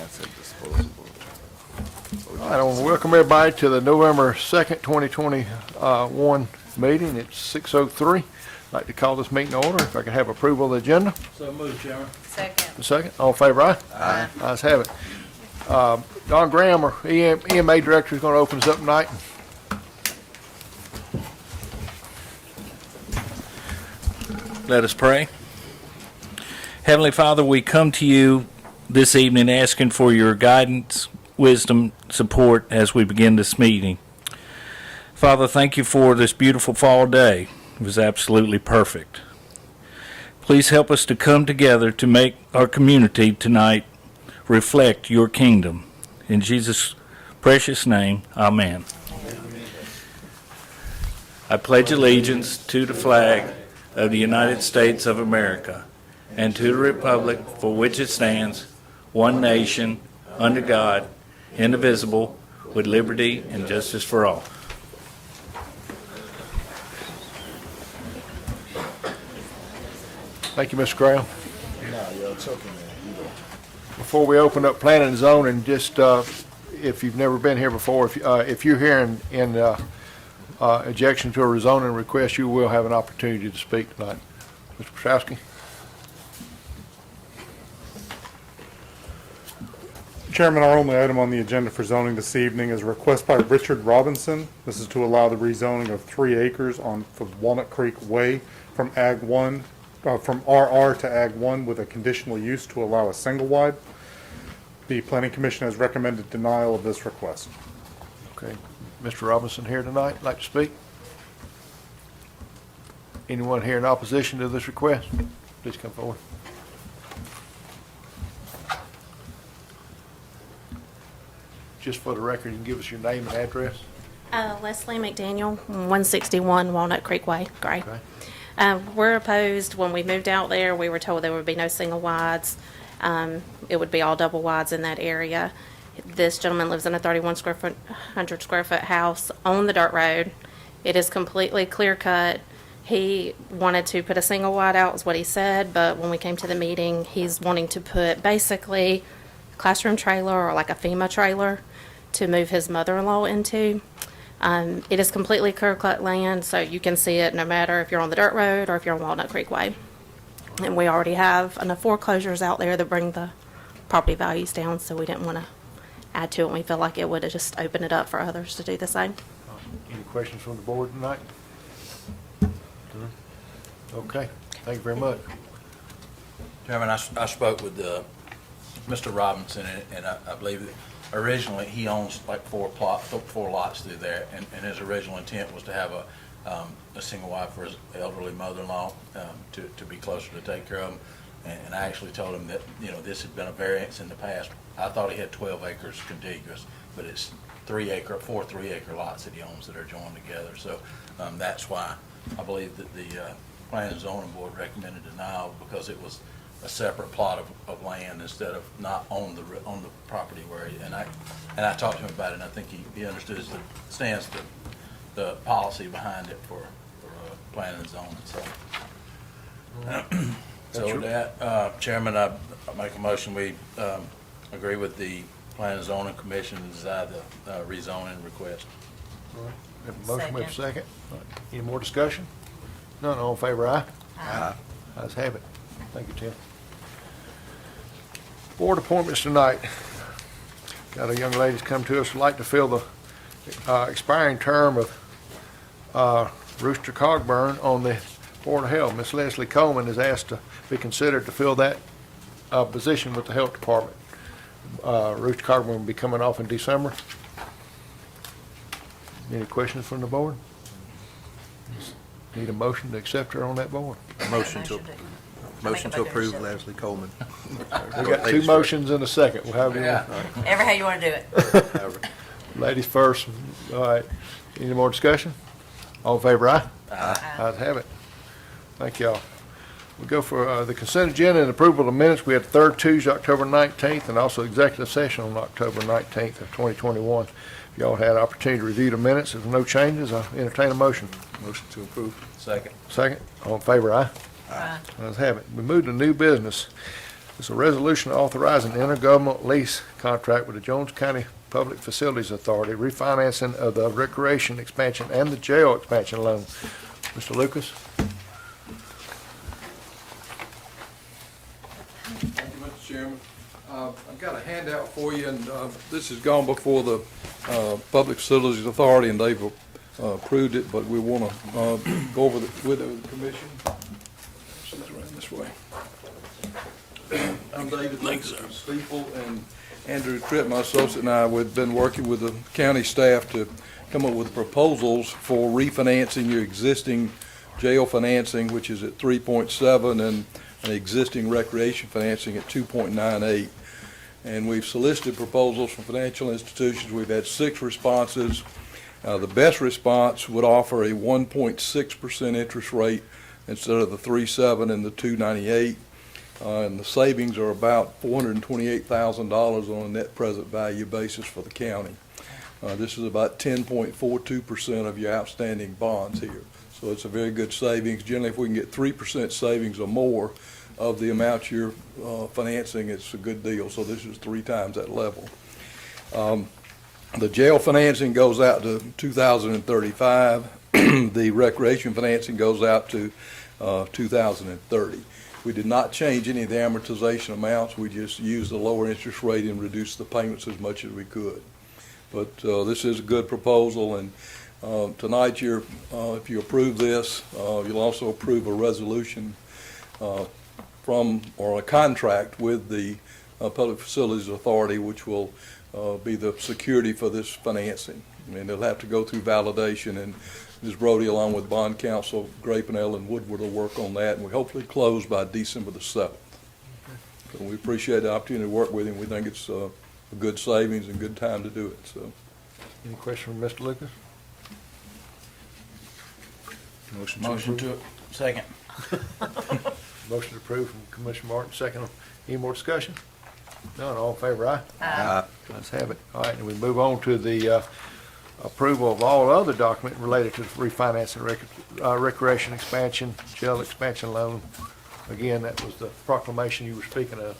All right, I want to welcome everybody to the November 2nd, 2021 meeting. It's 6:03. I'd like to call this meeting to order. If I could have approval of the agenda. So moved, Chairman. A second. All in favor, aye? Aye. Ayes have it. Don Graham, our EMA Director, is going to open us up tonight. Let us pray. Heavenly Father, we come to you this evening asking for your guidance, wisdom, support as we begin this meeting. Father, thank you for this beautiful fall day. It was absolutely perfect. Please help us to come together to make our community tonight reflect your kingdom. In Jesus' precious name, amen. I pledge allegiance to the flag of the United States of America and to the republic for which it stands, one nation, under God, indivisible, with liberty and justice for all. Thank you, Mr. Graham. No, it's okay, man. Before we open up planning and zoning, just if you've never been here before, if you're here in objection to a rezoning request, you will have an opportunity to speak tonight. Mr. Pashowski. Chairman, our only item on the agenda for zoning this evening is a request by Richard Robinson. This is to allow the rezoning of 3 acres on Walnut Creek Way from Ag 1, from RR to Ag 1 with a conditional use to allow a single wide. The Planning Commission has recommended denial of this request. Okay. Mr. Robinson here tonight, like to speak? Anyone here in opposition to this request? Please come forward. Just for the record, you can give us your name and address. Leslie McDaniel, 161 Walnut Creek Way, Gray. Okay. We're opposed. When we moved out there, we were told there would be no single wides. It would be all double wides in that area. This gentleman lives in a 100 square foot house on the dirt road. It is completely clear cut. He wanted to put a single wide out, is what he said, but when we came to the meeting, he's wanting to put basically a classroom trailer or like a FEMA trailer to move his mother-in-law into. It is completely clear-cut land, so you can see it no matter if you're on the dirt road or if you're on Walnut Creek Way. And we already have enough foreclosures out there that bring the property values down, so we didn't want to add to it. We feel like it would have just opened it up for others to do the same. Any questions from the board tonight? Okay, thank you very much. Chairman, I spoke with Mr. Robinson, and I believe that originally he owns like four lots through there, and his original intent was to have a single wide for his elderly mother-in-law to be closer to take care of him. And I actually told him that, you know, this had been a variance in the past. I thought he had 12 acres contiguous, but it's 4 3-acre lots that he owns that are joined together. So that's why I believe that the Planning and Zoning Board recommended denial, because it was a separate plot of land instead of not on the property where and I talked to him about it, and I think he understands the policy behind it for planning and zoning. So with that, Chairman, I make a motion we agree with the Planning and Zoning Commission and decide the rezoning request. All right. We have a motion, we have a second. All right. Any more discussion? None, all in favor, aye? Aye. Ayes have it. Thank you, Tim. Board appointments tonight. Got a young lady that's come to us who'd like to fill the expiring term of Rooster Cogburn on the Board of Health. Ms. Leslie Coleman is asked to be considered to fill that position with the Health Department. Rooster Cogburn will be coming off in December. Any questions from the board? Need a motion to accept her on that board? Motion to approve Leslie Coleman. We got two motions and a second. We'll have you. Ever how you want to do it. Ladies first. All right. Any more discussion? All in favor, aye? Aye. Ayes have it. Thank y'all. We go for the consent agenda and approval of minutes. We had the third Tuesday, October 19th, and also executive session on October 19th of 2021. If y'all had an opportunity to review the minutes, if no changes, I'll entertain a motion. Motion to approve. Second. Second. All in favor, aye? Aye. Let's have it. We moved to new business. It's a resolution authorizing intergovernmental lease contract with the Jones County Public Facilities Authority, refinancing of the recreation expansion and the jail expansion loan. Mr. Lucas? Thank you, Mr. Chairman. I've got a handout for you, and this has gone before the Public Facilities Authority, and they've approved it, but we want to go over with the commission. She's around this way. I'm David Lucas from Steeple, and Andrew Tripp, my associate, and I, we've been working with the county staff to come up with proposals for refinancing your existing jail financing, which is at 3.7, and an existing recreation financing at 2.98. And we've solicited proposals from financial institutions. We've had 6 responses. The best response would offer a 1.6% interest rate instead of the 3.7 and the 2.98. And the savings are about $428,000 on a net present value basis for the county. This is about 10.42% of your outstanding bonds here. So it's a very good savings. Generally, if we can get 3% savings or more of the amount you're financing, it's a good deal. So this is 3 times that level. The jail financing goes out to 2035. The recreation financing goes out to 2030. We did not change any of the amortization amounts. We just used the lower interest rate and reduced the payments as much as we could. But this is a good proposal, and tonight if you approve this, you'll also approve a resolution or a contract with the Public Facilities Authority, which will be the security for this financing. I mean, they'll have to go through validation, and Ms. Brody, along with bond counsel Grapenell and Woodward, will work on that, and we hopefully close by December the 7th. So we appreciate the opportunity to work with him. We think it's a good savings and good time to do it. So, Any question from Mr. Lucas? Motion to, second. Motion approved from Commissioner Martin, second. Any more discussion? None, all in favor, aye? Aye. Let's have it. All right, and we move on to the approval of all other documents related to refinancing, recreation expansion, jail expansion loan. Again, that was the proclamation you were speaking of.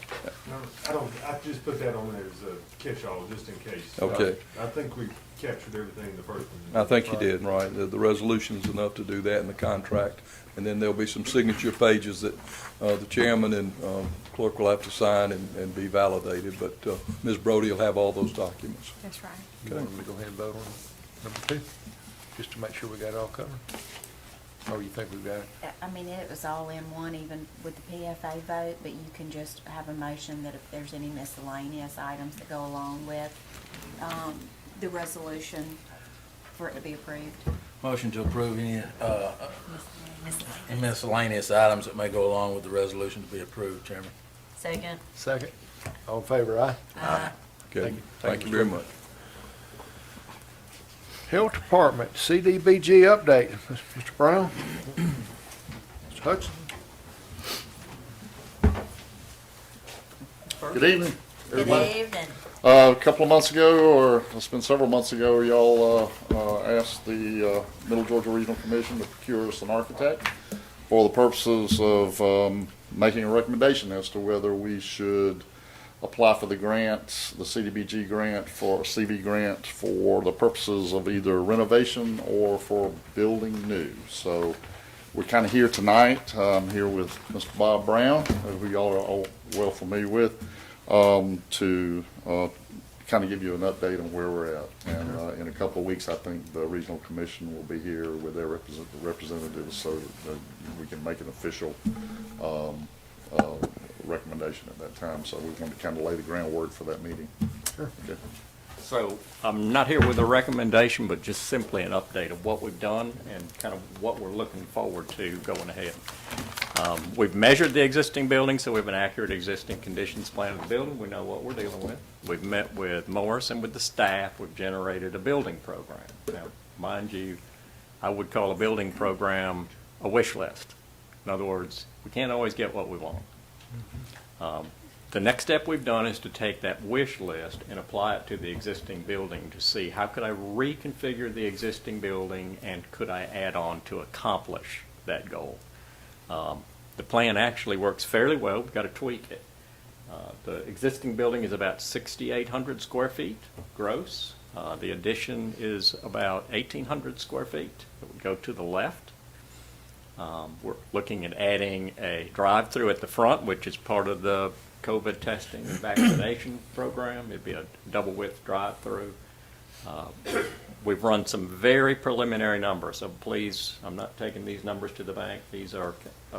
No, I just put that on there as a catch-all, just in case. Okay. I think we captured everything in the first one. I think you did, right. The resolution is enough to do that in the contract. And then there'll be some signature pages that the chairman and clerk will have to sign and be validated. But Ms. Brody will have all those documents. That's right. You want me to go ahead and vote on number 2, just to make sure we got it all covered? Or you think we've got it? I mean, it was all in one, even with the PFA vote, but you can just have a motion that if there's any miscellaneous items that go along with the resolution, for it to be approved. Motion to approve any miscellaneous items that may go along with the resolution to be approved, Chairman. Second. Second. All in favor, aye? Aye. Okay. Thank Thank you. you very much. Health Department, CDBG update. Mr. Brown? Mr. Hudson? Good evening, Good everybody. evening. A couple of months ago, or it's been several months ago, y'all asked the Middle Georgia Regional Commission to procure us an architect for the purposes of making a recommendation as to whether we should apply for the grant, the CDBG grant for CV grant for the purposes of either renovation or for building new. So we're kind of here tonight. I'm here with Mr. Bob Brown, who y'all are all well familiar with, to kind of give you an update on where we're at. And in a couple of weeks, I think the Regional Commission will be here with their representatives so that we can make an official recommendation at that time. So we want to kind of lay the groundwork for that meeting. Sure. Okay. So I'm not here with a recommendation, but just simply an update of what we've done and kind of what we're looking forward to going ahead. We've measured the existing building, so we have an accurate existing conditions plan of the building. We know what we're dealing with. We've met with Morris and with the staff. We've generated a building program. Now, mind you, I would call a building program a wish list. In other words, we can't always get what we want. The next step we've done is to take that wish list and apply it to the existing building to see how could I reconfigure the existing building and could I add on to accomplish that goal. The plan actually works fairly well. We've got to tweak it. The existing building is about 6,800 square feet gross. The addition is about 1,800 square feet. It would go to the left. We're looking at adding a drive-through at the front, which is part of the COVID testing and vaccination program. It'd be a double-width drive-through. We've run some very preliminary numbers, so please, I'm not taking these numbers to the bank. These are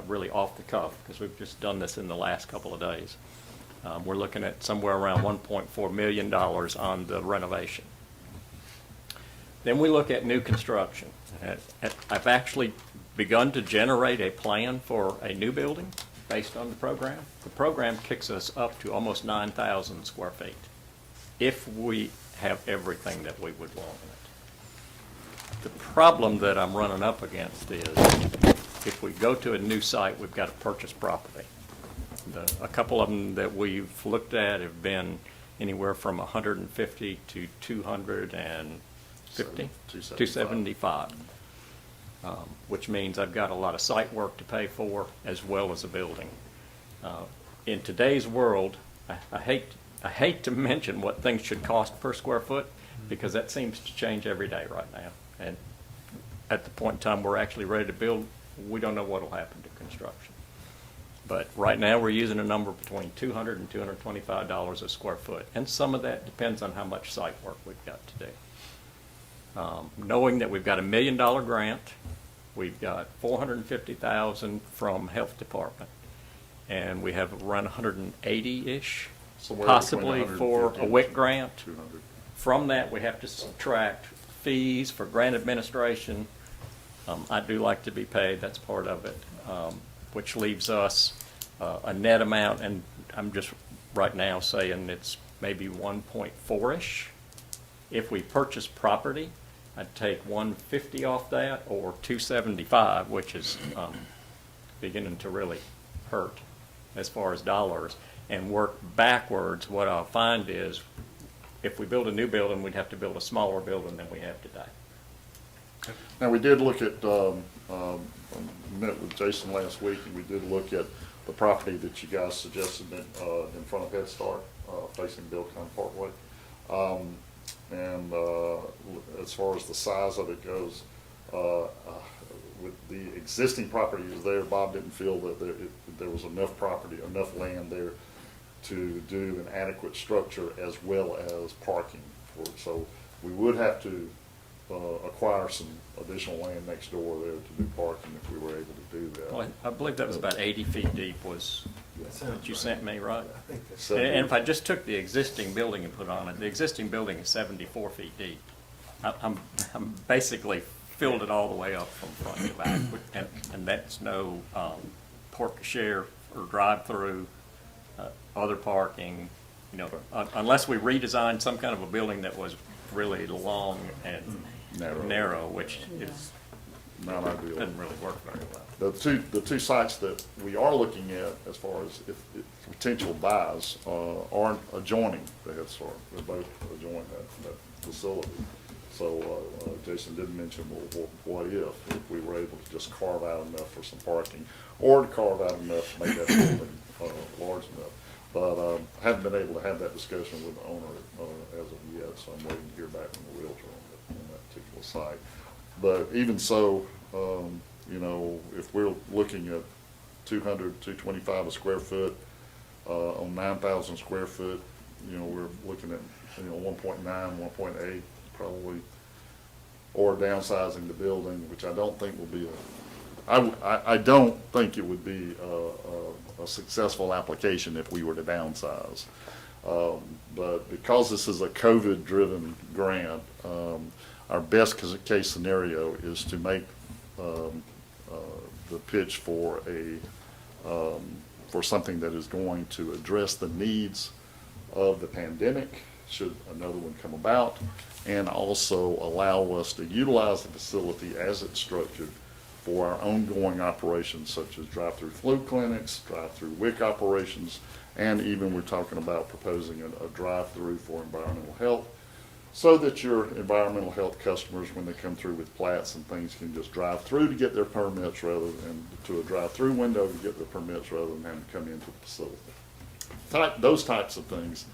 really off the cuff because we've just done this in the last couple of days. We're looking at somewhere around $1.4 million on the renovation. Then we look at new construction. I've actually begun to generate a plan for a new building based on the program. The program kicks us up to almost 9,000 square feet if we have everything that we would want in it. The problem that I'm running up against is if we go to a new site, we've got to purchase property. A couple of them that we've looked at have been anywhere from 150 to 250, 275, which means I've got a lot of site work to pay for as well as a building. In today's world, I hate to mention what things should cost per square foot because that seems to change every day right now. And at the point in time we're actually ready to build, we don't know what will happen to construction. But right now we're using a number between $200 and $225 a square foot. And some of that depends on how much site work we've got to do. Knowing that we've got $1 million grant, we've got $450,000 from health department, and we have around 180-ish possibly for a WIC grant. 200. From that, we have to subtract fees for grant administration. I do like to be paid, that's part of it, which leaves us a net amount, and I'm just right now saying it's maybe 1.4-ish. If we purchase property, I'd take 150 off that, or 275, which is beginning to really hurt as far as dollars, and work backwards. What I'll find is if we build a new building, we'd have to build a smaller building than we have today. Now, we did look at, met with Jason last week, and we did look at the property that you guys suggested in front of Head Start, facing Biltong Parkway. And as far as the size of it goes, with the existing property is there, Bob didn't feel that there was enough property, enough land there to do an adequate structure as well as parking. So we would have to acquire some additional land next door there to do parking if we were able to do that. Well, I believe that was about 80 feet deep was what you sent me, right? I think that's. So- And if I just took the existing building and put on it, the existing building is 74 feet deep. I'm basically filled it all the way up from front to back, and that's no park share or drive-through, other parking, unless we redesigned some kind of a building that was really long and narrow, which is Not ideal. doesn't really work very well. The two sites that we are looking at as far as if potential buys aren't adjoining the Head Start. They're both adjoining that facility. So Jason did mention, well, what if we were able to just carve out enough for some parking, or to carve out enough to make that building large enough. But I haven't been able to have that discussion with the owner as of yet, so I'm waiting to hear back from the realtor on that particular site. But even so, if we're looking at 200, 225 a square foot on 9,000 square foot, we're looking at 1.9, 1.8 probably, or downsizing the building, which I don't think will be I don't think it would be a successful application if we were to downsize. But because this is a COVID-driven grant, our best case scenario is to make the pitch for something that is going to address the needs of the pandemic, should another one come about, and also allow us to utilize the facility as it's structured for our ongoing operations, such as drive-through flu clinics, drive-through WIC operations, and even we're talking about proposing a drive-through for environmental health, so that your environmental health customers, when they come through with plats and things, can just drive through to get their permits rather than to a drive-through window to get their permits rather than having to come into the facility. those types of things.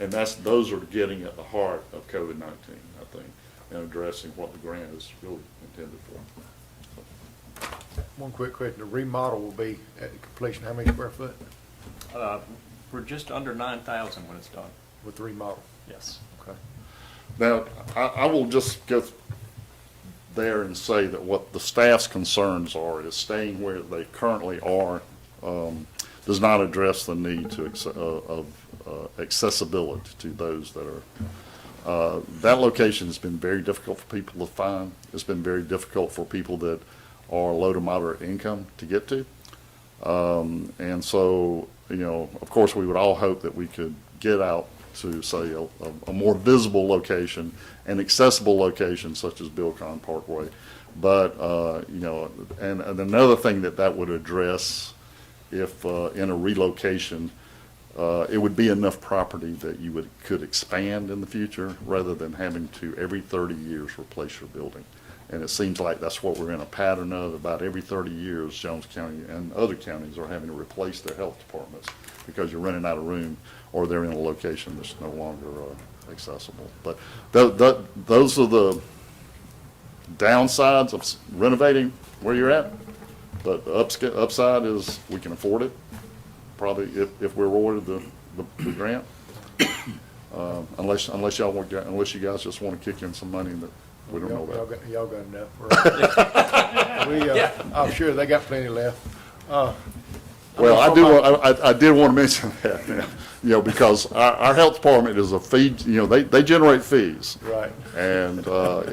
And those are getting at the heart of COVID-19, I think, and addressing what the grant is really intended for. One quick question, the remodel will be at completion, how many square foot We're just under 9,000 when it's done. with the remodel? Yes. Okay. Now, I will just go there and say that what the staff's concerns are is staying where they currently are does not address the need to of accessibility to those that are. That location has been very difficult for people to find. It's been very difficult for people that are low to moderate income to get to. And so, you know, of course, we would all hope that we could get out to, say, a more visible location, an accessible location such as Bilcon Parkway. But, you know, and another thing that would address if in a relocation, it would be enough property that you could expand in the future rather than having to every 30 years replace your building. And it seems like that's what we're in a pattern of. About every 30 years, Jones County and other counties are having to replace their health departments because you're running out of room or they're in a location that's no longer accessible. But those are the downsides of renovating where you're at. But the upside is we can afford it, probably if we're awarded the grant. Unless you guys just want to kick in some money that we don't know about. Y'all got enough. I'm sure they got plenty left. Well, I did want to mention that, you know, because our health department is a fee, you know, they generate fees. Right. And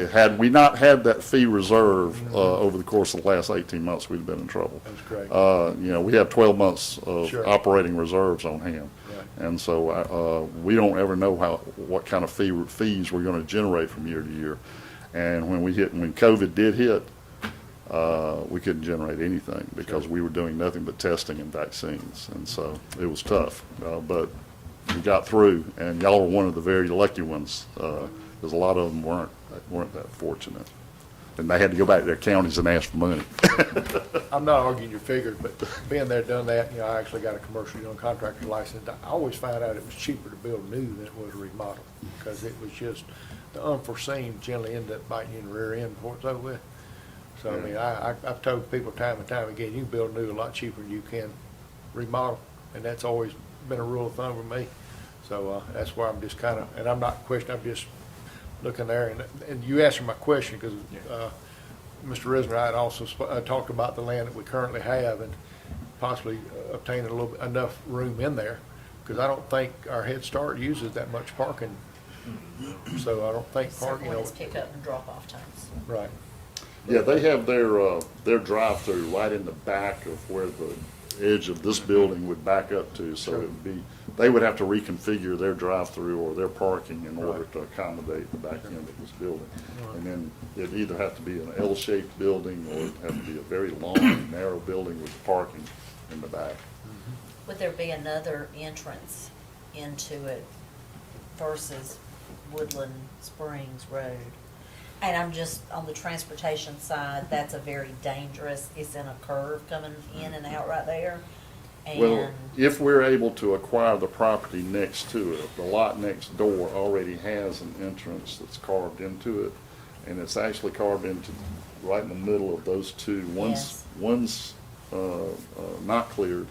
had we not had that fee reserve over the course of the last 18 months, we'd have been in trouble. That's great. You know, we have 12 months of Sure. operating reserves on hand. Right. And so we don't ever know what kind of fees we're going to generate from year to year. And when COVID did hit, we couldn't generate anything because we were doing nothing but testing and vaccines. And so it was tough, but we got through, and y'all were one of the very lucky ones, because a lot of them weren't that fortunate. And they had to go back to their counties and ask for money. I'm not arguing your figures, but being there, done that, you know, I actually got a commercial contractor license. I always found out it was cheaper to build new than it was remodel, because it was just, the unforeseen generally ended up biting you in the rear end before it's over with. So, I mean, I've told people time and time again, you can build new a lot cheaper than you can remodel, and that's always been a rule of thumb for me. So that's why I'm just kind of, and I'm not questioning, I'm just looking there, and you answered my question, because Mr. Risner, I had also talked about the land that we currently have and possibly obtaining a little bit, enough room in there, because I don't think our Head Start uses that much parking. So I don't think parking, you know. It's pick up and drop off times. Right. Yeah, they have their drive-through right in the back of where the edge of this building would back up to, so it would be, they would have to reconfigure their drive-through or their parking in order to accommodate the back end of this building. And then it'd either have to be an L-shaped building or it'd have to be a very long, narrow building with parking in the back. Would there be another entrance into it versus Woodland Springs Road? And I'm just, on the transportation side, that's a very dangerous, it's in a curve coming in and out right there. Well, And if we're able to acquire the property next to it, the lot next door already has an entrance that's carved into it, and it's actually carved into right in the middle of those two. Yes. One's not cleared.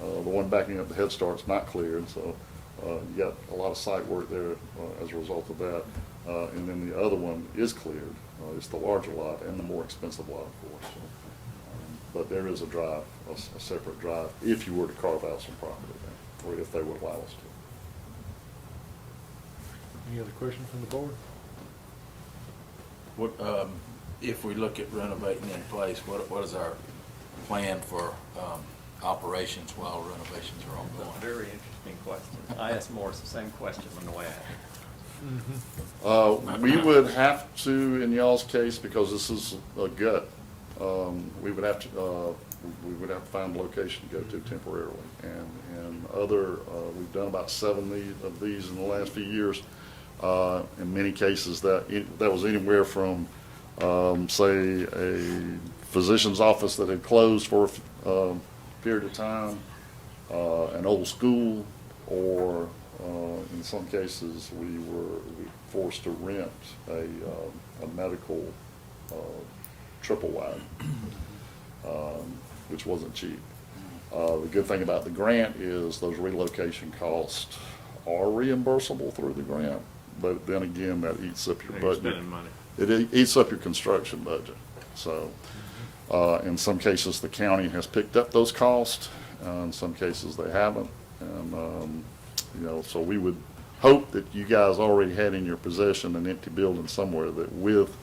The one backing up the Head Start's not cleared, so you got a lot of site work there as a result of that. And then the other one is cleared. It's the larger lot and the more expensive lot, of course. But there is a drive, a separate drive, if you were to carve out some property there, or if they would allow us to. Any other questions from the board? What, if we look at renovating in place, what is our plan for operations while renovations are ongoing? Very interesting question. I asked Morris the same question on the way out. We would have to, in y'all's case, because this is a gut, we would have to find a location to go to temporarily. And we've done about 7 of these in the last few years. In many cases, that was anywhere from, say, a physician's office that had closed for a period of time, an old school, or in some cases, we were forced to rent a medical triple wide, which wasn't cheap. The good thing about the grant is those relocation costs are reimbursable through the grant, but then again, that eats up your budget. It eats up your construction budget. So, in some cases, the county has picked up those costs. In some cases, they haven't. And, you know, so we would hope that you guys already had in your possession an empty building somewhere that with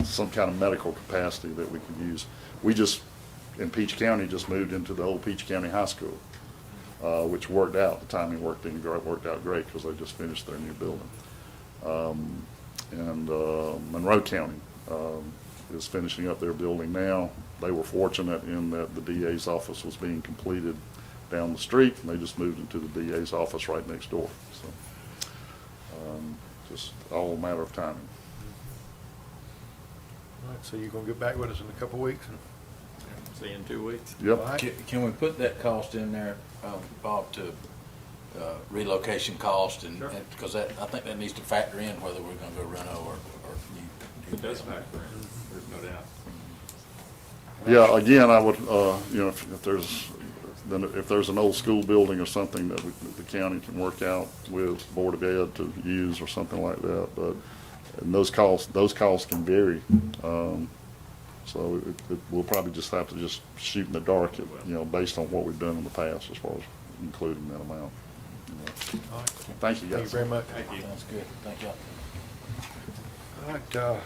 some kind of medical capacity that we could use. We just, in Peach County, just moved into the old Peach County High School, which worked out. The timing worked out great because they just finished their new building. And Monroe County is finishing up their building now. They were fortunate in that the DA's office was being completed down the street, and they just moved into the DA's office right next door. So, just all a matter of timing. All right, so you're gonna get back with us in a couple of weeks? See you in 2 weeks. Yep. All right. Can we put that cost in there, Bob, to relocation cost and, because that, I think that needs to factor in whether we're gonna go reno or new. It does factor in, there's no doubt. Yeah, again, I would, you know, if there's an old school building or something that the county can work out with Board of Ed to use or something like that, but and those costs can vary. So we'll probably just have to just shoot in the dark, you know, based on what we've done in the past as far as including that amount. You know. All right. Thank you, guys. Thank you very much. Sounds good. Thank you. All right,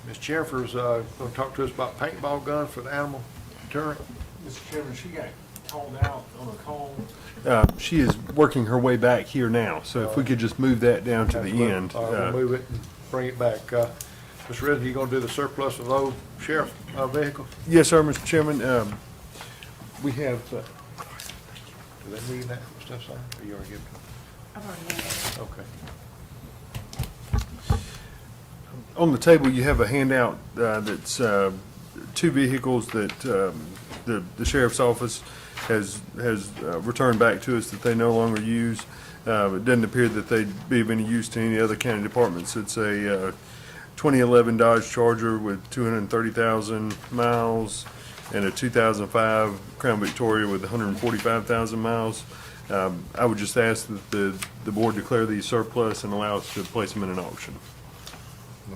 Ms. Jennifer's gonna talk to us about paintball guns for the animal deterrent. Mr. Chairman, she got called out on a call. She is working her way back here now, so if we could just move that down to the end. We'll move it and bring it back. Mr. Redden, you gonna do the surplus of those sheriff vehicles? Yes, sir, Mr. Chairman. We have, Do they need that stuff signed, or you already give it to them? I've already had it. Okay. on the table, you have a handout that's two vehicles that the sheriff's office has returned back to us that they no longer use. It doesn't appear that they'd be of any use to any other county departments. It's a 2011 Dodge Charger with 230,000 miles and a 2005 Crown Victoria with 145,000 miles. I would just ask that the board declare these surplus and allow us to place them in an auction.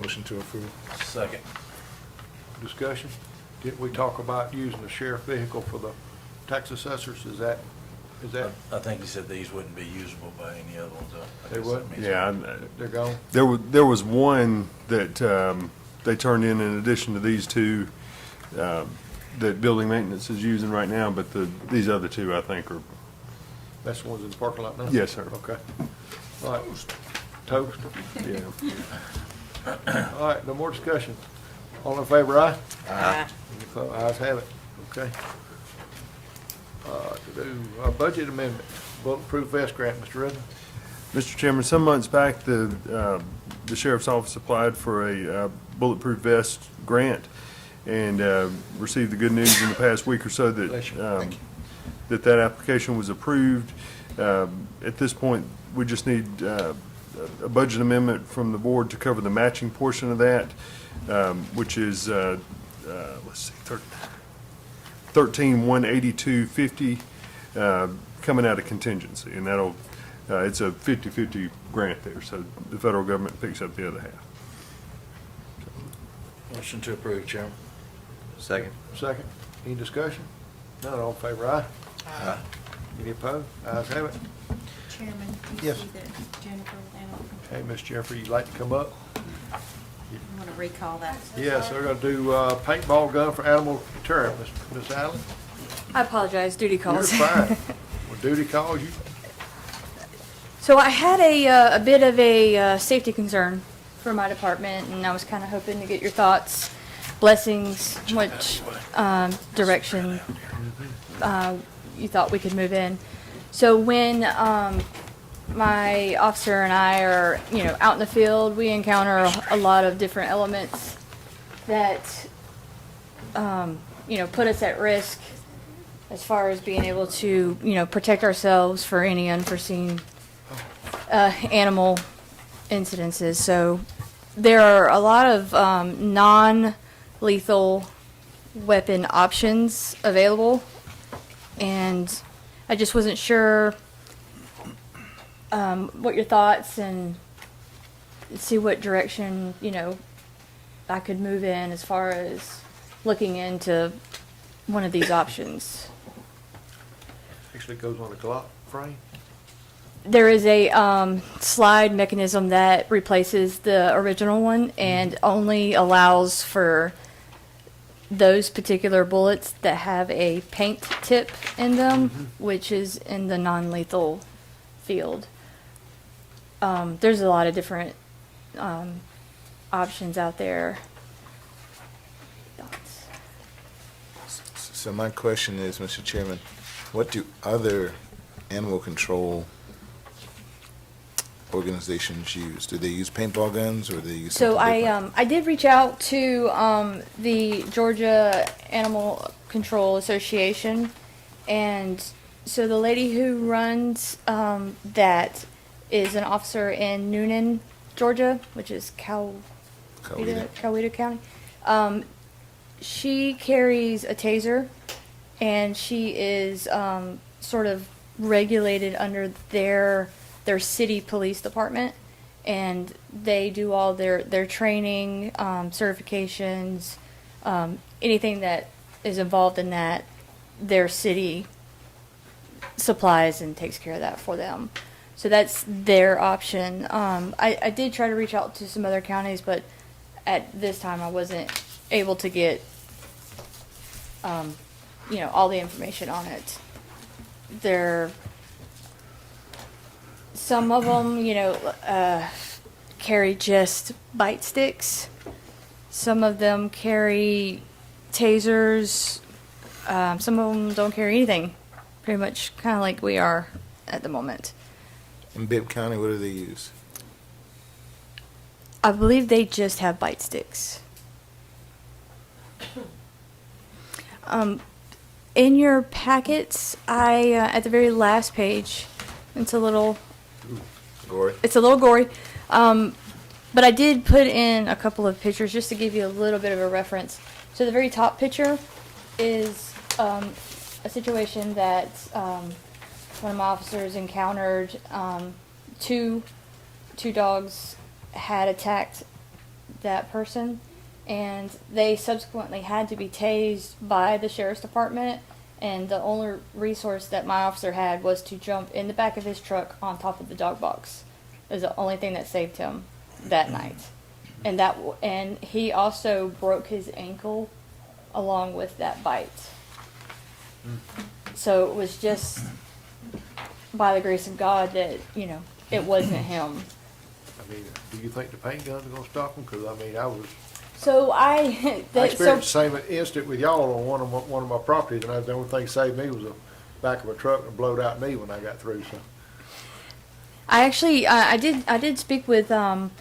Motion to approve. Second. Discussion? Didn't we talk about using the sheriff vehicle for the tax assessors? Is that, I think he said these wouldn't be usable by any other ones. They wouldn't? Yeah, they're gone? there was one that they turned in addition to these two that building maintenance is using right now, but these other two I think are. That's the ones in the parking lot now? Yes, sir. Okay. All right. Toast? Yeah. All right, no more discussion. All in favor, aye? Aye. Any opposed? Ayes have it. Okay. To do a budget amendment, bulletproof vest grant, Mr. Redden. Mr. Chairman, some months back, the sheriff's office applied for a bulletproof vest grant and received the good news in the past week or so that Bless you. Thank you. that application was approved. At this point, we just need a budget amendment from the board to cover the matching portion of that, which is, let's see, 13,182.50 coming out of contingency, and that'll it's a 50-50 grant there, so the federal government picks up the other half. Motion to approve, Chairman. Second. Second. Any discussion? None, all in favor, aye? Aye. Any opposed? Ayes have it. Chairman, you Yes. see that Jennifer with animal control? Hey, Miss Jeffrey, you'd like to come up? You want to recall that? Yes, we're gonna do paintball gun for animal deterrent, Miss Allen. I apologize, duty You're calls. fine. When duty calls you, So I had a bit of a safety concern for my department, and I was kind of hoping to get your thoughts, blessings, which direction you thought we could move in. So when my officer and I are, out in the field, we encounter a lot of different elements that, put us at risk as far as being able to, protect ourselves for any unforeseen animal incidences. So there are a lot of non-lethal weapon options available, and I just wasn't sure what your thoughts and see what direction, I could move in as far as looking into one of these options. Actually goes on a Glock frame. There is a slide mechanism that replaces the original one and only allows for those particular bullets that have a paint tip in them, which is in the non-lethal field. There's a lot of different options out there. Thoughts? So my question is, Mr. Chairman, what do other animal control organizations use? Do they use paintball guns, or do they use So something different? I did reach out to the Georgia Animal Control Association, and so the lady who runs that is an officer in Noonan, Georgia, which is Coweta County. She carries a taser, and she is sort of regulated under their city police department, and they do all their training, certifications, anything that is involved in that, their city supplies and takes care of that for them. So that's their option. I did try to reach out to some other counties, but at this time I wasn't able to get, all the information on it. Some of them, carry just bite sticks. Some of them carry tasers. Some of them don't carry anything. Pretty much kind of like we are at the moment. In Bibb County, what do they use? I believe they just have bite sticks. In your packets, at the very last page, it's a little Gory? gory. But I did put in a couple of pictures just to give you a little bit of a reference. So the very top picture is a situation that one of my officers encountered. Two dogs had attacked that person, and they subsequently had to be tased by the sheriff's department, and the only resource that my officer had was to jump in the back of his truck on top of the dog box. It was the only thing that saved him that night. And he also broke his ankle along with that bite. So it was just by the grace of God that, it wasn't him. I mean, do you think the paint guns are gonna stop them? Cause I mean, I I experienced the same instant with y'all on one of my properties, and the only thing that saved me was the back of a truck and blowed out knee when I got through, so. I actually, I did speak with one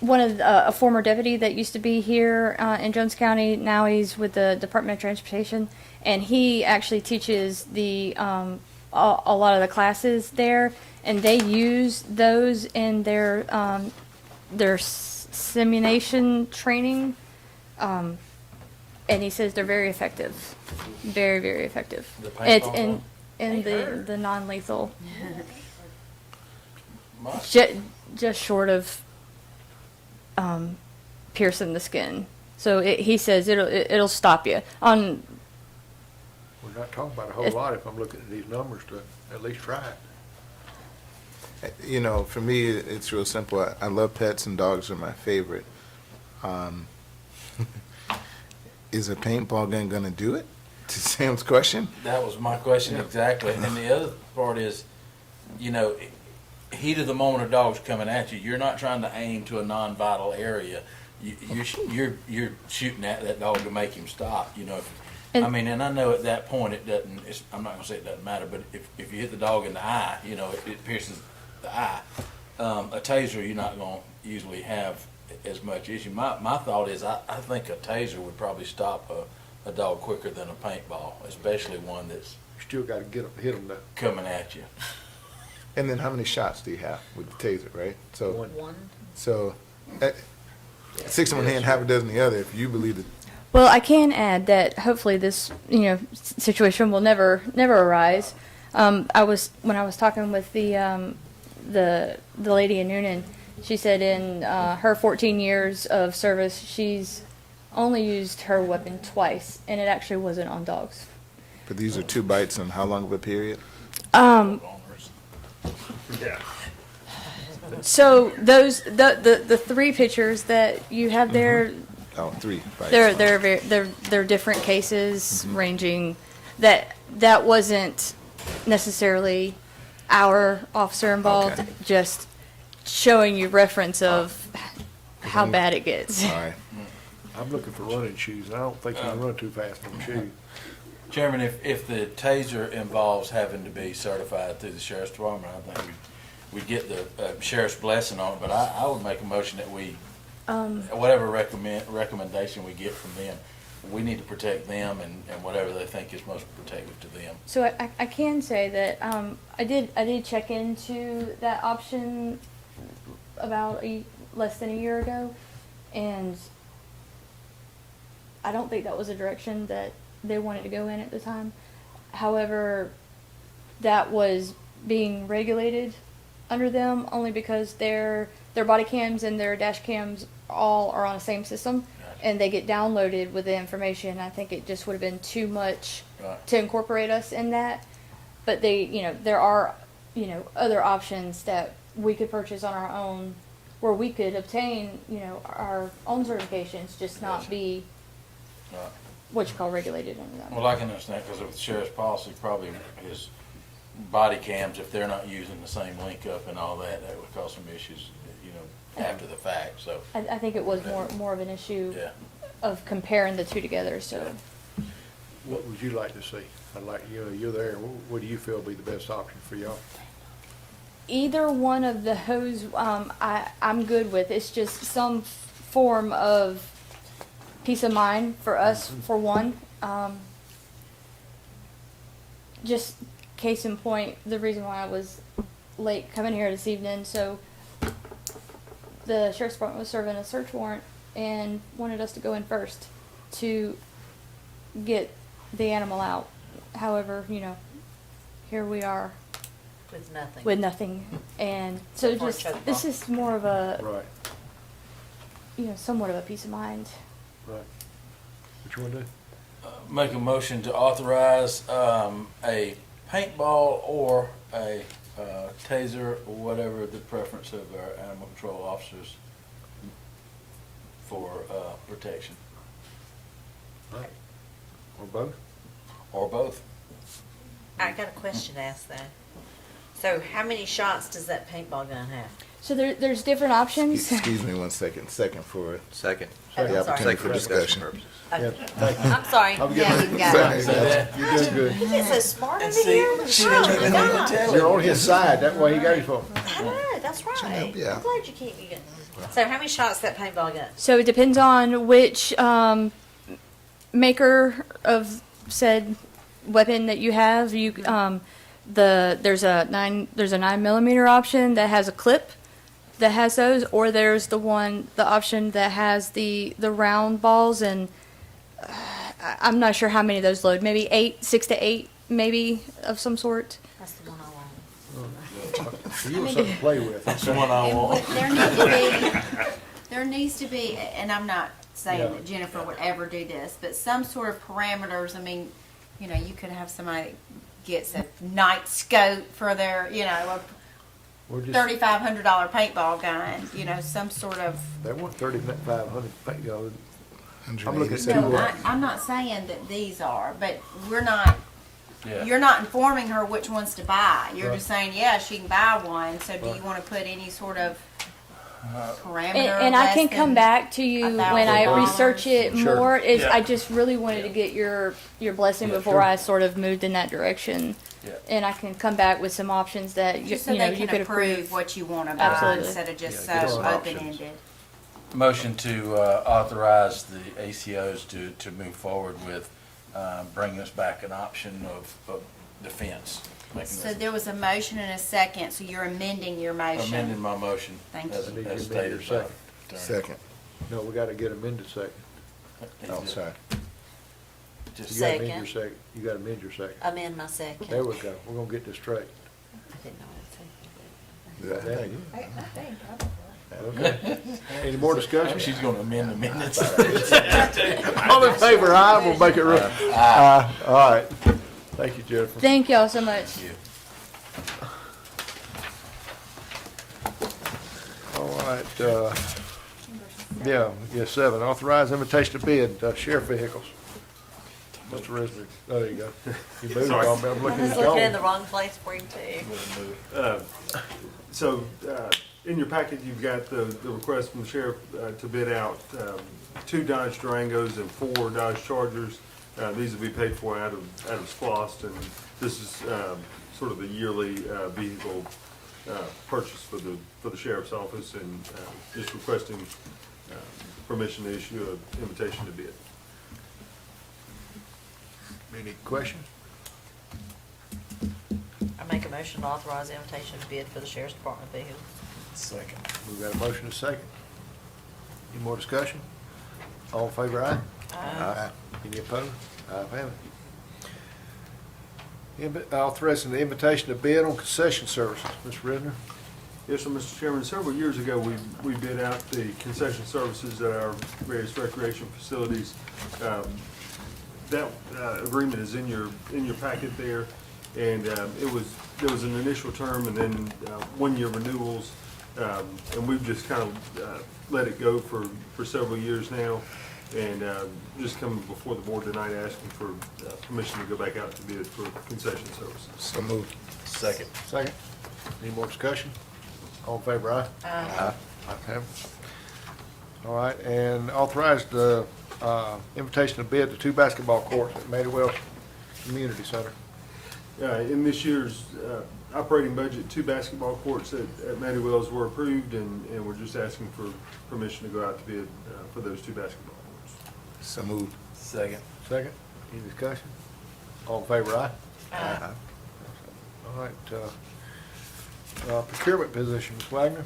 of a former deputy that used to be here in Jones County. Now he's with the Department of Transportation, and he actually teaches a lot of the classes there, and they use those in their simulation training, and he says they're very effective, very, very effective. It's in the non-lethal. Just short of piercing the skin. So he says it'll stop you. We're not talking about a whole lot if I'm looking at these numbers to at least try it. For me, it's real simple. I love pets, and dogs are my favorite. Is a paintball gun going to do it? To Sam's question? That was my question exactly. And the other part is, heat of the moment, a dog's coming at you. You're not trying to aim to a non-vital area. You're shooting at that dog to make him stop. And I know at that point it doesn't. I'm not going to say it doesn't matter, but if you hit the dog in the eye, it pierces the eye. A taser, you're not going to usually have as much issue. My thought is, I think a taser would probably stop a dog quicker than a paintball, especially one that's You still gotta hit them though. coming at you. And then how many shots do you have with the taser, right? So, One, so, 6 in one hand, half a dozen in the other, if you believe that. Well, I can add that hopefully this, situation will never arise. When I was talking with the lady in Noonan, she said in her 14 years of service, she's only used her weapon twice, and it actually wasn't on dogs. But these are 2 bites on how long of a period? So the 3 pictures that you have there, Oh, 3 bites. they're different cases ranging that wasn't necessarily our officer involved, Okay. just showing you reference of how bad it gets. All right. I'm looking for running shoes, and I don't think you can run too fast on shoes. Chairman, if the taser involves having to be certified through the sheriff's department, I think we'd get the sheriff's blessing on it, but I would make a motion that we, whatever recommendation we get from them, we need to protect them and whatever they think is most protective to them. So I can say that I did check into that option about less than a year ago, and I don't think that was a direction that they wanted to go in at the time. However, that was being regulated under them only because their body cams and their dash cams all are on the same system, and they get downloaded with the information. I think it just would have been too much Right. to incorporate us in that. But there are, other options that we could purchase on our own, where we could obtain, our own certifications, just not be Right. what you call regulated under them. Well, I can understand, because of the sheriff's policy, probably his body cams, if they're not using the same link up and all that, that would cause some issues, after the fact, so, I think it was more of an issue yeah. of comparing the two together. So What would you like to see? I'd like, you're there, what do you feel would be the best option for y'all? either one of those, I'm good with. It's just some form of peace of mind for us, for one. Just case in point, the reason why I was late coming here this evening, so the sheriff's department was serving a search warrant and wanted us to go in first to get the animal out. However, here we are with nothing. with nothing. And so For a just, choke this ball. is more of a, Right, somewhat of a peace of mind. right. What you wanna do? Make a motion to authorize a paintball or a taser, or whatever the preference of our animal control officers for protection, Right. Or both? or both. I got a question to ask that. So how many shots does that paintball gun have? So there's different options. Excuse me 1 second. Second for Second. Oh, the I'm sorry. opportunity for discussion. purposes. Yeah, thank you. I'm sorry. I'm Yeah, getting- you got it. Sorry. You're doing good. You get so smart over see, here. she Oh, didn't even God. tell You're on his side, that's why he got his phone. I know, that's right. Yeah. I'm glad you keep me good. So how many shots that paintball gun? So it depends on which maker of said weapon that you have. There's a 9mm option that has a clip that has those, or there's the option that has the round balls, and I'm not sure how many of those load. Maybe 6 to 8, maybe of some sort. That's the one I want. You want something to play with. That's the one I And want. there needs to be, and I'm not saying Yeah. that Jennifer would ever do this, but some sort of parameters. I mean, you could have somebody that gets a night scope for their, a We're just, $3,500 paintball gun, some sort of. they want 3,500, I'm looking at 187. No, I'm not saying that these are, but we're not, Yeah. you're not informing her which ones to buy. You're Right. just saying, yeah, she can buy one. So do you want to put any sort of parameter? And I can less come than back to you when I $1,000? research it Sure. more. Yeah. I just really wanted to get your blessing Yeah, before sure. I sort of moved in that direction. Yeah. And I can come back with some options that Just so they you can could approve approve. what you want to buy Absolutely. instead of just Yeah, get so some options. open-ended. Motion to authorize the ACOs to move forward with bringing us back an option of defense. making So this- there was a motion and a second, so you're amending your motion. Amending my motion. Thank as- you. Need as to amend your stated by second. Attorney. Second. No, we gotta get amended second. Oh, sorry. Just- You gotta amend Second. your second. You gotta amend your second. Amend my second. There we go. We're gonna get this straight. I didn't know I'd say Is that how you- Okay. Any more discussion? She's gonna amend the minutes. All in favor, aye, we'll make it real. Aye. All right. Thank you, Jennifer. Thank y'all so much. All right, yeah, 7, authorize invitation to bid, sheriff vehicles. Mr. Risner, oh, there you go. You moved, Sorry. I'm that. looking I was at looking in the John. wrong place for him too. So, in your packet, you've got the request from the sheriff to bid out 2 Dodge Durangos and 4 Dodge Chargers. These will be paid for out of SPOS, and this is sort of the yearly vehicle purchase for the sheriff's office, and just requesting permission to issue an invitation to bid. Any questions? I make a motion to authorize the invitation to bid for the sheriff's department vehicles. Second. We've got a motion and a second. Any more discussion? All in favor, aye? Aye. Any opposed? Ayes have it. Authorizing the invitation to bid on concession services. Mr. Risner? Yes, sir, Mr. Chairman. Several years ago, we bid out the concession services at our various recreation facilities. That agreement is in your packet there, and there was an initial term and then 1-year renewals, and we've just kind of let it go for several years now, and just coming before the board tonight asking for permission to go back out to bid for concession services. So moved. Second. Second. Any more discussion? All in favor, aye? Aye. Ayes have it. All right, and authorize the invitation to bid the 2 basketball courts at Maydewell Community Center. In this year's operating budget, 2 basketball courts at Matty Wells were approved, and we're just asking for permission to go out to bid for those 2 basketball courts. So moved. Second. Second. Any discussion? All in favor, aye? Aye. All right, procurement position, Ms. Wagner?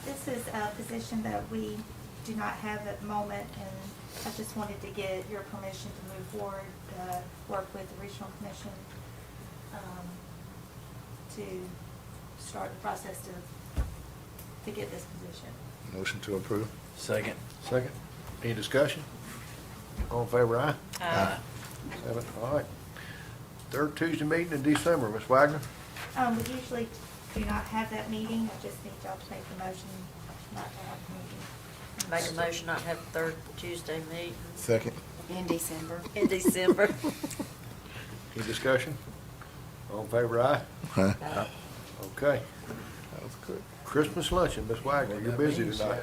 This is a position that we do not have at the moment, and I just wanted to get your permission to move forward, work with the regional commission, to start the process to get this position. Motion to approve. Second. Second. Any discussion? All in favor, aye? Aye. 7, all right. 3rd Tuesday meeting in December, Ms. Wagner? We usually do not have that meeting, I just need y'all to make the motion not to have the meeting. Make a motion not to have the third Tuesday meeting Second. In December. in December. Any discussion? All in favor, aye? Aye. Okay. That was good. Christmas luncheon, Ms. Wagner, you're busy tonight.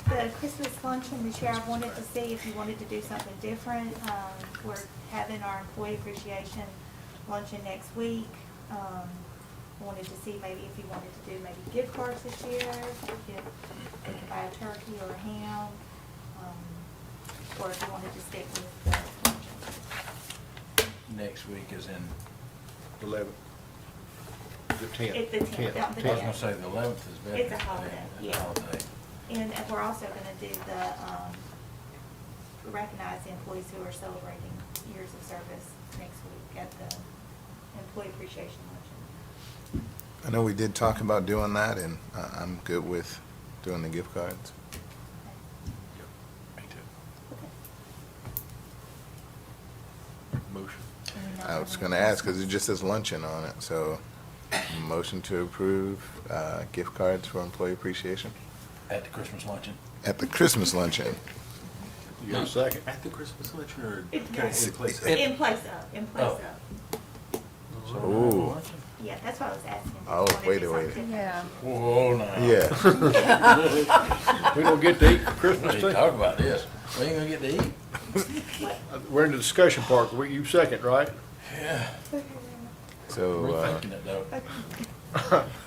The Christmas luncheon this year, I wanted to see if you wanted to do something different. We're having our employee appreciation luncheon next week. Wanted to see maybe if you wanted to do maybe gift cards this year, if you could buy a turkey or a ham, or if you wanted to stick with the luncheon. Next week is in, 11th. The 10th. It's the 10th, I was gonna say the 11th is better. It's a holiday, It's a yeah. holiday. And we're also gonna do recognize the employees who are celebrating years of service next week at the employee appreciation luncheon. I know we did talk about doing that, and I'm good with doing the gift cards. Me too. Motion. I was gonna ask, because it just says luncheon on it, so motion to approve gift cards for employee appreciation At the Christmas luncheon. at the Christmas luncheon. You got a second? At the Christmas luncheon or It's kind of in place of? In place of. Ooh. Yeah, that's what I was asking. if you Oh, wanted to wait do a minute. something. Yeah. Whoa, now. Yeah. We don't get to eat for Christmas Let's too? talk about this. We ain't gonna get to eat. We're in the discussion part, you second, right? Yeah. So, Rethinking it though.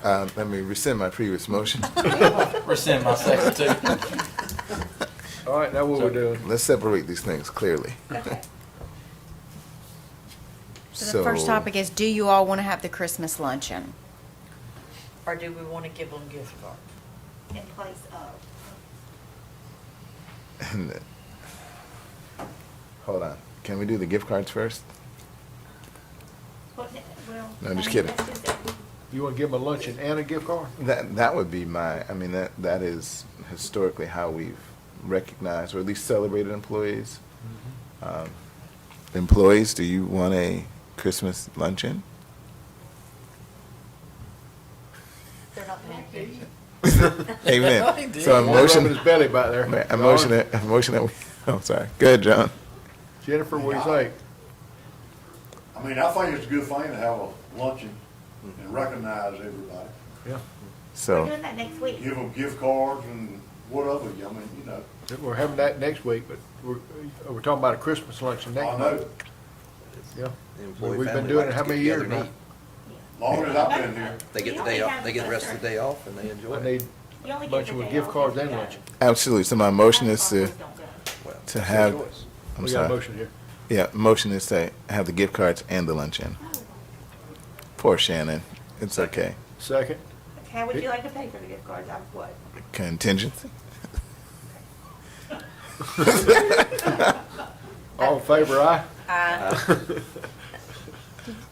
Let me rescind my previous motion. Rescind my second too. All right, now what we're doing? Let's separate these things clearly. Okay. So the first topic is, do you all want to have the Christmas luncheon? Or do we want to give them gift cards? In place of. Hold on. Can we do the gift cards first? Well, No, just I mean, kidding. that's just it. You want to give them a luncheon and a gift card? That would be my, I mean, that is historically how we've recognized or at least celebrated employees. Employees, do you want a Christmas luncheon? They're not paying attention. Amen. So a Rubbing motion, his belly back there. a motion that we, oh, sorry. Go ahead, John. Jennifer, what do you think? I mean, I think it's a good thing to have a luncheon and recognize everybody. Yeah, We're So, doing that next week. Give them gift cards and whatever, I mean, you know. we're having that next week, but we're talking about a Christmas luncheon next I know, week. Yeah. The employee We've been family doing it likes how to many get years together now? and eat. long as I've been here. They get the day off, they get the rest of the day off and they enjoy I it. need You only a get bunch the with day gift off cards if and you go. luncheon. absolutely. So my motion is to, Always don't go. Well, to it's have, your choice. I'm We got a sorry. motion here. Yeah, motion is to have the gift cards and the luncheon. Poor Shannon. It's okay. Second? How would you like to pay for the gift cards? Out of what? Contingency. All in favor, aye?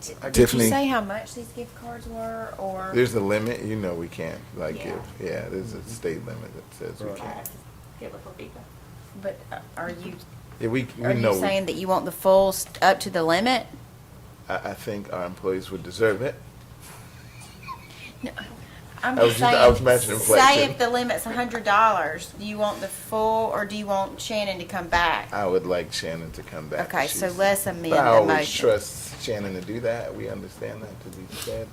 Did Tiffany. you say how much these gift cards were, or? There's a limit, you know we can't, like, Yeah. give, yeah, there's a state limit that says we Right. can't. Give it for people. But are you, Yeah, we are know, you saying that you want the full, up to the limit? I think our employees would deserve it. I'm I was just just- I was saying, matching say inflation. if the limit's $100, do you want the full, or do you want Shannon to come back? I would like Shannon to come back. Okay, so She's- let's amend But I the always motion. trust Shannon to do that. We understand that to be said.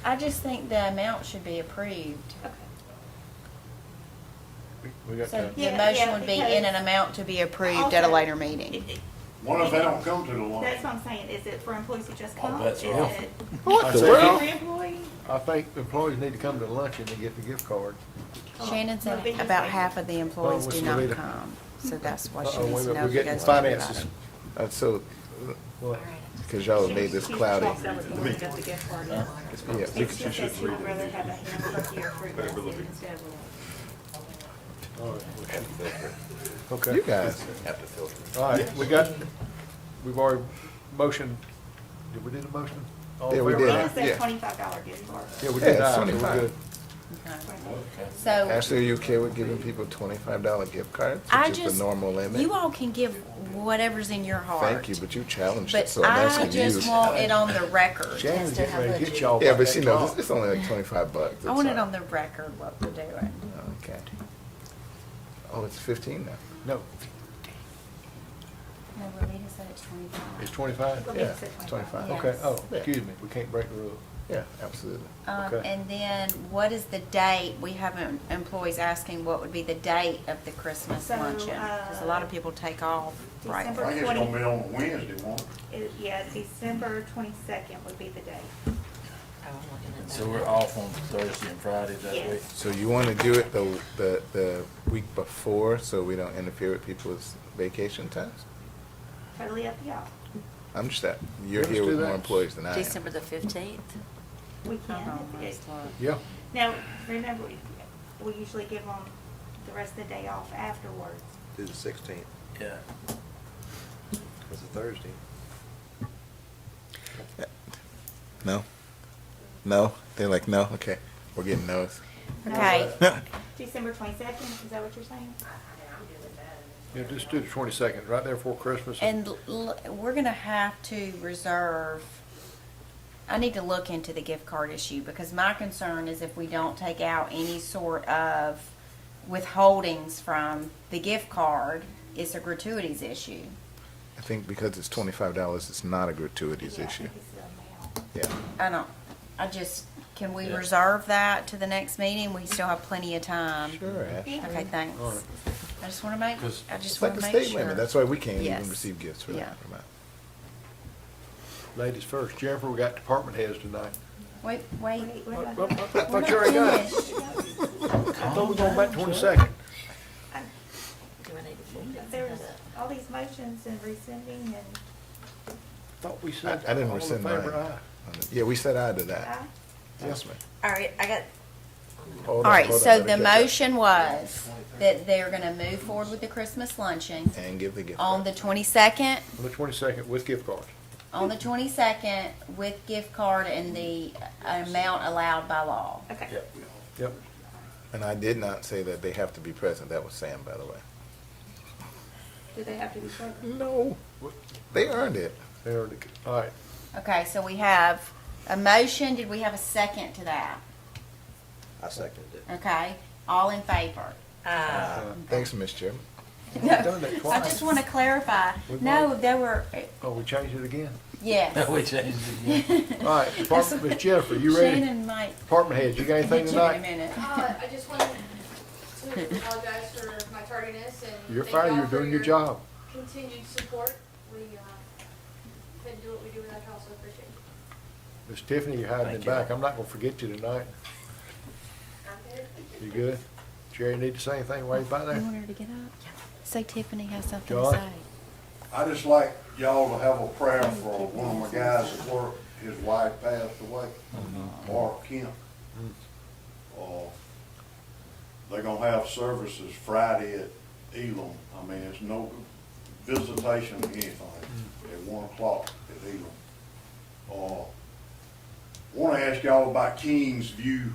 I just think the amount should be approved. We got So time. the Yeah, motion yeah, would be in an because amount to be approved at a also- later meeting. What if they don't come to the That's luncheon? what I'm saying. Is it for employees who just All come? bets Is are off. it What I the say- world? every employee? I think employees need to come to luncheon and get the gift card. Shannon said Well, they about just- half of the employees what's do the not leader? come, so that's why she Uh-oh, needs wait a to minute, know we're if it getting goes to finances. everybody. So, What? because y'all have made this cloudy. She got the gift card. Yeah, we It's could- just that she would rather have a hand cookie or fruit basket instead of a. All right. Okay. you guys, All right, we've already motioned, did we do the motion? All in Yeah, we favor, did. aye? It says Yeah. $25 gift card. Yeah, we Yeah, did it's aye, so we're 25. good. So, Ashley, are you okay with giving people $25 gift cards, I which is just, the normal limit? you all can give whatever's in your heart. Thank you, but you challenged it, But so I'm I asking you. just want it on the record. Shannon's getting ready to get y'all. Yeah, about but that she knows, clock. it's only like $25. I want it that's on the record what we're doing. all. Okay. Oh, it's 15 now. No, No, Rolita said it's 25. it's 25? Go Yeah, ahead and say 25. Yeah. Okay, oh, Yeah. excuse me, we can't break the rule. Yeah, absolutely. Okay. And then what is the date? We have employees asking what would be the date of the Christmas So, luncheon? Because a lot of people take off right. December- I think it's gonna be on a Wednesday, won't it? Yeah, December 22nd would be the day. Oh, I'm looking at So that. we're off on Thursday and Friday that Yes. week. So you want to do it the week before, so we don't interfere with people's vacation times? Totally up to y'all. I'm just that, you're Let's here do with that. more employees than I am. December the 15th? We can. Hold on, if let's it- look. Yeah, Now, remember, we usually give them the rest of the day off afterwards. Do the 16th, Yeah. it's a Thursday. No? No? They're like, no? Okay, we're getting no's. Okay, December 22nd, is that what you're saying? yeah, just do the 22nd, right there before Christmas. and we're gonna have to reserve, I need to look into the gift card issue, because my concern is if we don't take out any sort of withholdings from the gift card, it's a gratuities issue. I think because it's $25, it's not a gratuities Yeah, I issue. think it's the amount. Yeah. I don't, I just, can we Yeah. reserve that to the next meeting? We still have plenty of time. Sure, Ash. Okay, thanks. All right. I just wanna make, Because I just It's like wanna the make state limit, sure. that's why we can't Yes. even receive gifts for Yeah. that amount. Ladies first. Jennifer, we got department heads tonight. Wait. Wait, we're I gonna- thought you already got it. I thought we were going back 22nd. There was all these motions and rescinding and, Thought we said. I didn't all in rescind favor, mine. aye. Yeah, we said aye to that. aye? Yes, ma'am. All right, I got, Hold All on, right, hold on, so let me the catch up. motion was that they're gonna move forward with the Christmas luncheon And give the gift. on card. the 22nd, On the 22nd with gift cards. with gift card and the amount allowed by law. Okay. Yep. And I did not say that they have to be present. That was Sam, by the way. Do they have to be present? No. They earned it. They already- All right. Okay, so we have a motion, did we have a second to that? I seconded it. Okay, all in favor? Thanks, Ms. Chairman. We've done that I twice. just wanna clarify, no, there were, Oh, we changed it again? yes. We changed it again. All right, Department, Ms. Jennifer, you ready? Shannon might Department heads, you got anything hit you in a tonight? minute. I just wanted to apologize for my tardiness and You're thank y'all fine, you're for doing your job. continued support. We couldn't do what we do without y'all, so appreciate it. Miss Tiffany, you're hiding Thank it you. back. I'm not gonna forget you tonight. You good? Jerry, need to say anything while you're by You there? want her to get up? Say Tiffany has something John? to say. I just like y'all to have a prayer for one of my guys at work. His wife passed away, Mark Kemp. They're gonna have services Friday at Elam. I mean, it's no visitation or anything, at 1 o'clock at Elam. Wanna ask y'all about King's View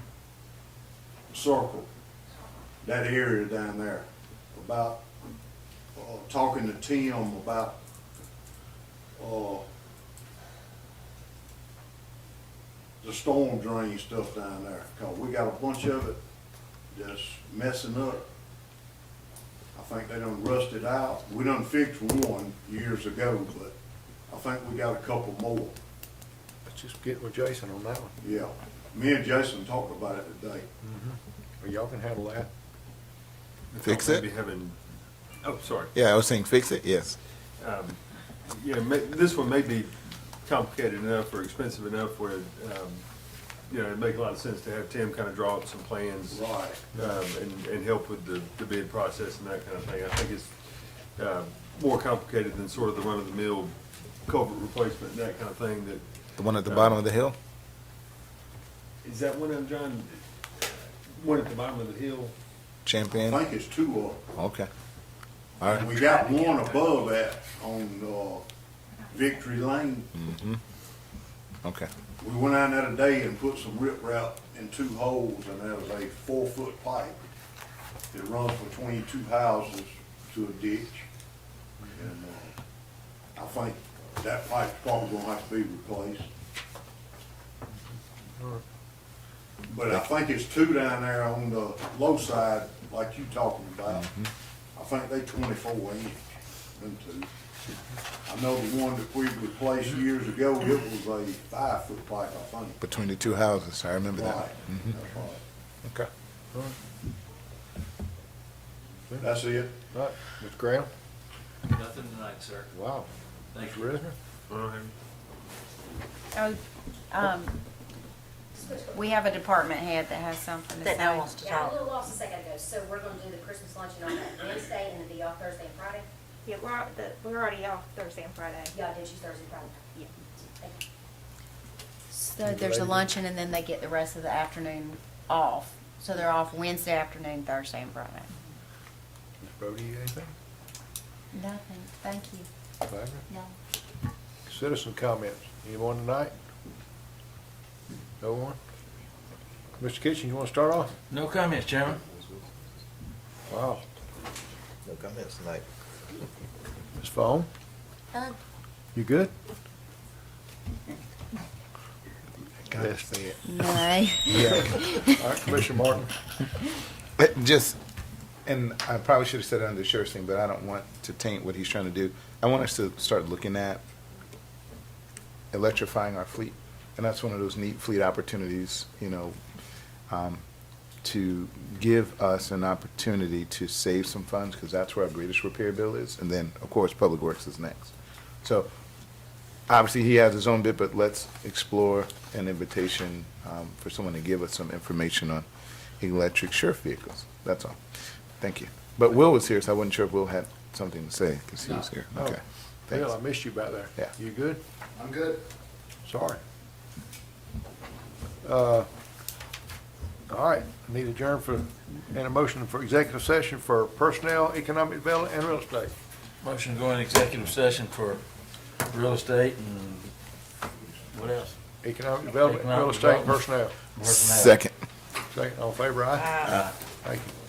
Circle, that area down there, about talking to Tim about, the storm drain stuff down there, 'cause we got a bunch of it that's messing up. I think they done rusted out. We done fixed one years ago, but I think we got a couple more. Let's just get with Jason on that one. Yeah, me and Jason talked about it today. Well, y'all can handle that. Fix it? Maybe having, oh, sorry. Yeah, I was saying fix it, yes. Yeah, this one may be complicated enough or expensive enough where, you know, it'd make a lot of sense to have Tim kind of draw up some plans. Right. And help with the bid process and that kind of thing. I think it's more complicated than sort of the run-of-the-mill culvert replacement and that kind of thing that. The one at the bottom of the hill? Is that one of them, John? One at the bottom of the hill? I Champion? think it's 2 of them. Okay. All And right. we got one above that on, Victory Lane. Okay. We went out there today and put some riprap in 2 holes, and there was a 4-foot pipe that runs between 2 houses to a ditch. And, I think that pipe's probably gonna have to be replaced. But I think it's 2 down there on the low side, like you talking about. I think they 24 inch, them 2. I know the one that we replaced years ago, it was a 5-foot pipe, I think. Between the two houses, I remember Right, that. that's right. Okay. That's it. All right, Mr. Graham? Nothing tonight, sir. Wow. Thank Mr. Risner? We have a department head that has something to that now say. wants to Yeah, I'm a talk. little lost a second ago, so we're gonna do the Christmas luncheon on that Wednesday and then be off Thursday and Friday? Yeah, we're already off Thursday and Friday. Y'all did choose Thursday and Friday? Yeah. Thank you. So there's a luncheon and then they get the rest of the afternoon off. So they're off Wednesday afternoon, Thursday and Friday. Ms. Brody, you got anything? Nothing, thank you. Wagner? No. Citizen comments. Anyone tonight? No one? Mr. Kitchen, you want to start off? No comments, Chairman. Wow. No comments tonight. Ms. Vaughn? You good? Gotta say it. No. All right, Commissioner Martin. Just, and I probably should have said it under the sheriff's thing, but I don't want to taint what he's trying to do. I want us to start looking at electrifying our fleet. And that's one of those neat fleet opportunities, you know, to give us an opportunity to save some funds, because that's where our greatest repair bill is. And then, of course, Public Works is next. So obviously he has his own bit, but let's explore an invitation for someone to give us some information on electric sheriff vehicles. That's all. Thank you. But Will was here, so I wasn't sure if Will had something to say, because he was here. No. Okay. Bill, I Thanks. missed you back there. Yeah. You good? I'm good. Sorry. All right, need adjourn for, and a motion for executive session for personnel, economic development, and real estate. Motion to go in executive session for real estate and what else? Economic development, real Economic estate, and development. personnel. Personnel. Second. Second, all in favor, aye? Aye. Thank you.